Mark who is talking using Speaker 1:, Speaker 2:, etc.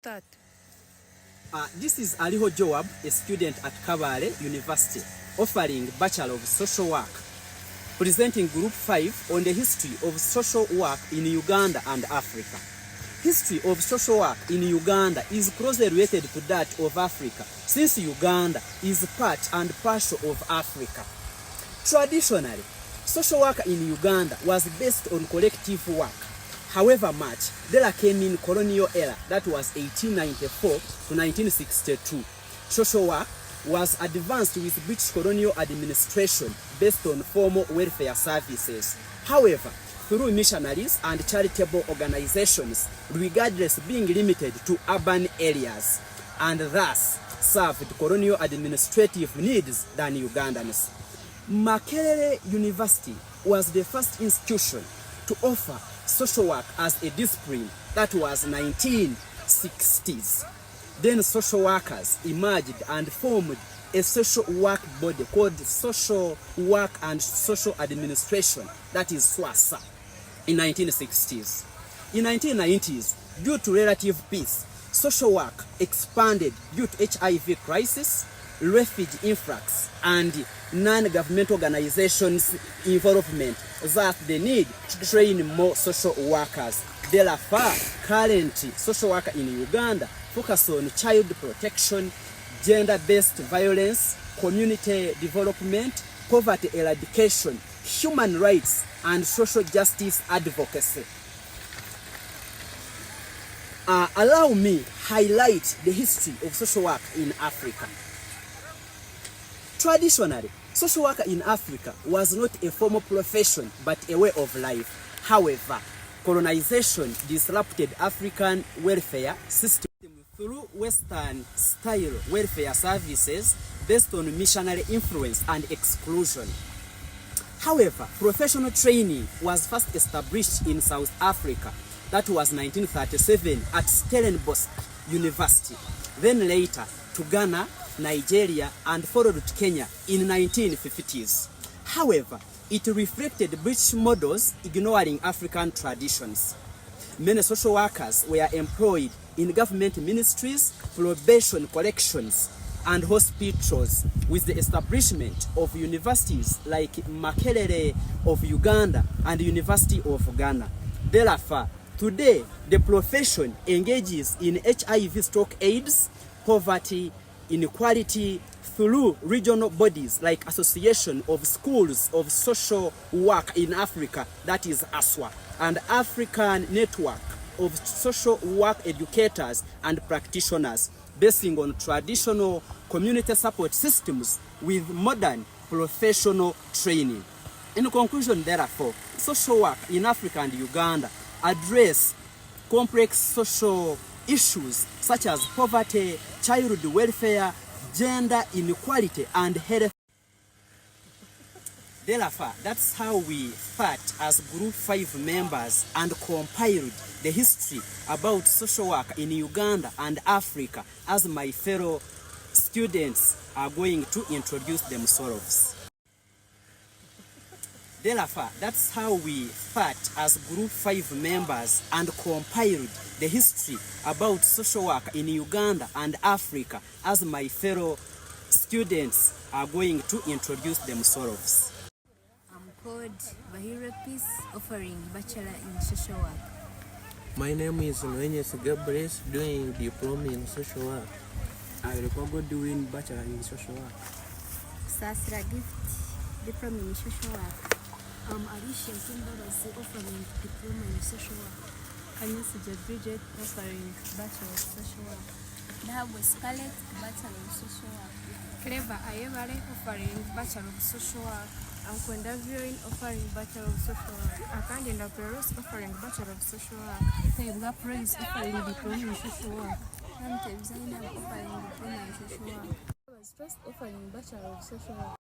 Speaker 1: Start.
Speaker 2: This is Aliho Joab, a student at Kabale University, offering Bachelor of Social Work, presenting Group 5 on the history of social work in Uganda and Africa. History of social work in Uganda is closely related to that of Africa, since Uganda is part and parcel of Africa. Traditionally, social work in Uganda was based on collective work. However much, there came in colonial era, that was 1894 to 1962. Social work was advanced with British colonial administration based on formal welfare services. However, through missionaries and charitable organizations, regardless being limited to urban areas, and thus served colonial administrative needs than Ugandans. Makerere University was the first institution to offer social work as a discipline. That was 1960s. Then social workers emerged and formed a social work body called Social Work and Social Administration, that is SWASA, in 1960s. In 1990s, due to relative peace, social work expanded due to HIV crisis, refugee influx, and non-government organizations' involvement, thus the need to train more social workers. Therefore, currently, social work in Uganda focus on child protection, gender-based violence, community development, poverty eradication, human rights, and social justice advocacy. Allow me highlight the history of social work in Africa. Traditionally, social work in Africa was not a formal profession but a way of life. However, colonization disrupted African welfare system through Western-style welfare services based on missionary influence and exclusion. However, professional training was first established in South Africa. That was 1937 at Stellenbosch University. Then later to Ghana, Nigeria, and followed to Kenya in 1950s. However, it reflected British models ignoring African traditions. Many social workers were employed in government ministries, probation collections, and hospitals, with the establishment of universities like Makerere of Uganda and University of Ghana. Therefore, today, the profession engages in HIV/AIDS, poverty, inequality through regional bodies like Association of Schools of Social Work in Africa, that is ASWA, and African Network of Social Work Educators and Practitioners, basing on traditional community support systems with modern professional training. In conclusion, therefore, social work in Africa and Uganda address complex social issues such as poverty, child welfare, gender inequality, and health. Therefore, that's how we fought as Group 5 members and compiled the history about social work in Uganda and Africa, as my fellow students are going to introduce themselves. Therefore, that's how we fought as Group 5 members and compiled the history about social work in Uganda and Africa, as my fellow students are going to introduce themselves.
Speaker 3: I'm called Bahira Peace, offering Bachelor in Social Work.
Speaker 4: My name is Kabale, doing Diploma in Social Work.
Speaker 2: I recall doing Bachelor in Social Work.
Speaker 3: Sasra Gift, Diploma in Social Work.
Speaker 5: Alicia Kimbabazi, offering Diploma in Social Work.
Speaker 1: Kanisa Bridget, offering Bachelor of Social Work.
Speaker 5: Nahabo Scarlett, Bachelor of Social Work.
Speaker 1: Clever Ayebare, offering Bachelor of Social Work. Ankwenda Viewing, offering Bachelor of Social Work. Akandenda Peros, offering Bachelor of Social Work.
Speaker 5: Tega Praise, offering Diploma in Social Work. Namte Zainab, offering Diploma in Social Work.
Speaker 1: I was first offering Bachelor of Social Work.